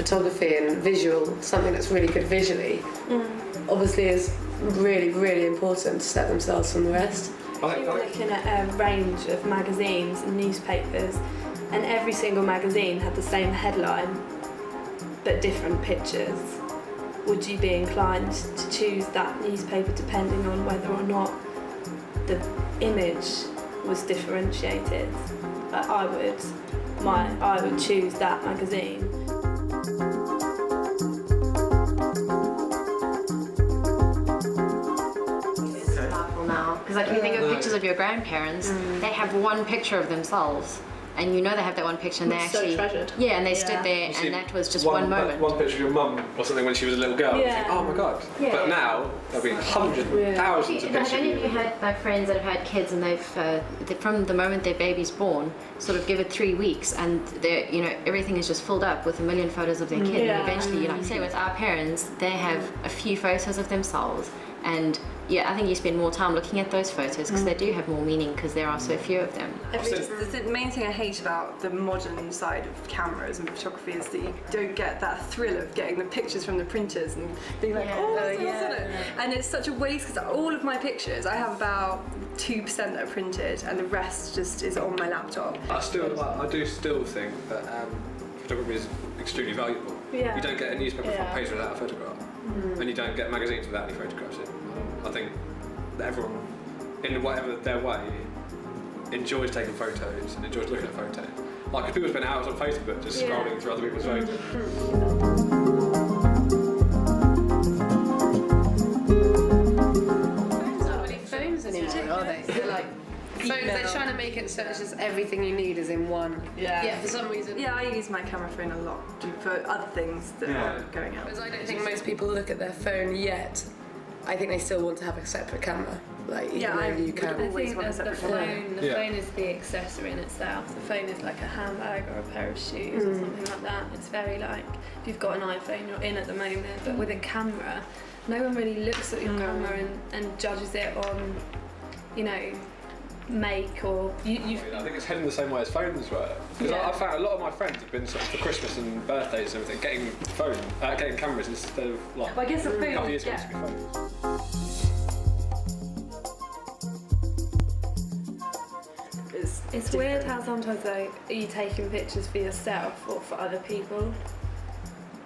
photography and visual, something that's really good visually, obviously is really, really important to set themselves from the rest. You were looking at a range of magazines and newspapers, and every single magazine had the same headline but different pictures. Would you be inclined to choose that newspaper depending on whether or not the image was differentiated? I would choose that magazine. Because like you think of pictures of your grandparents, they have one picture of themselves, and you know they have that one picture, and they actually so treasured. Yeah, and they stood there, and that was just one moment. One picture of your mum or something when she was a little girl. Yeah. You think, oh my god. Yeah. But now there'll be hundreds, thousands of pictures. Have any of you had like friends that have had kids, and they've from the moment their baby's born, sort of give it 3 weeks, and they're, you know, everything is just filled up with a million photos of their kid, and eventually, like say with our parents, they have a few photos of themselves, and I think you spend more time looking at those photos because they do have more meaning because there are so few of them. The main thing I hate about the modern side of cameras and photography is that you don't get that thrill of getting the pictures from the printers and being like, what's in it? And it's such a waste because all of my pictures, I have about 2% that are printed and the rest just is on my laptop. I do still think that photography is extremely valuable. Yeah. You don't get a newspaper front page without a photograph, and you don't get magazines without any photographs in. I think that everyone, in whatever their way, enjoys taking photos and enjoys looking at photos. Like, if people spend hours on Facebook just scrolling through other people's photos. There's not really phones anymore, are they? They're like phones. They're trying to make it so it's just everything you need is in one. Yeah. For some reason. Yeah, I use my camera phone a lot for other things that are going out. Because I don't think most people look at their phone yet. I think they still want to have a separate camera. Like, even though you can. I think that the phone is the accessory in itself. The phone is like a handbag or a pair of shoes or something like that. It's very like, if you've got an iPhone, you're in at the moment. But with a camera, no one really looks at your camera and judges it on, you know, make or you. I think it's heading the same way as phones were. Because I found a lot of my friends have been sort of for Christmas and birthdays and everything getting cameras instead of like. Well, I guess a couple phone. of years ago it used to be phones. It's weird how sometimes though, are you taking pictures for yourself or for other people?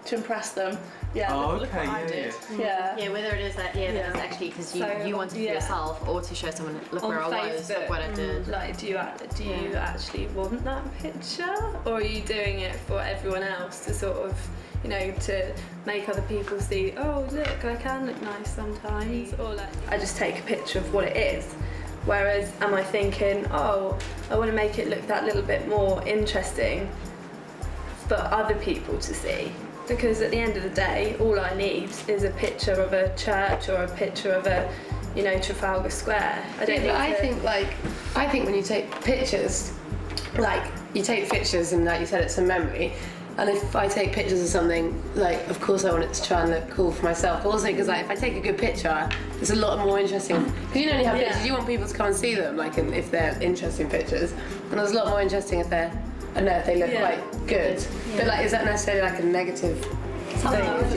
To impress them. Yeah. Oh, look okay. what I did. Yeah. Yeah, whether it is that, that is actually because you want it for yourself, or to show someone, look On where I was, Facebook, look what I did. Like, do you actually want that picture, or are you doing it for everyone else to sort of, you know, to make other people see? Oh, look, I can look nice sometimes, or like I just take a picture of what it is. Whereas, am I thinking, oh, I want to make it look that little bit more interesting for other people to see? Because at the end of the day, all I need is a picture of a church or a picture of a, you know, Trafalgar Square. I think when you take pictures, like you take pictures and like you said, it's a memory. And if I take pictures of something, like of course I want it to try and look cool for myself. Also, because like if I take a good picture, it's a lot more interesting. Because you don't only have pictures, you want people to come and see them, like if they're interesting pictures. And it's a lot more interesting if they look quite good. But like, is that necessarily like a negative thing?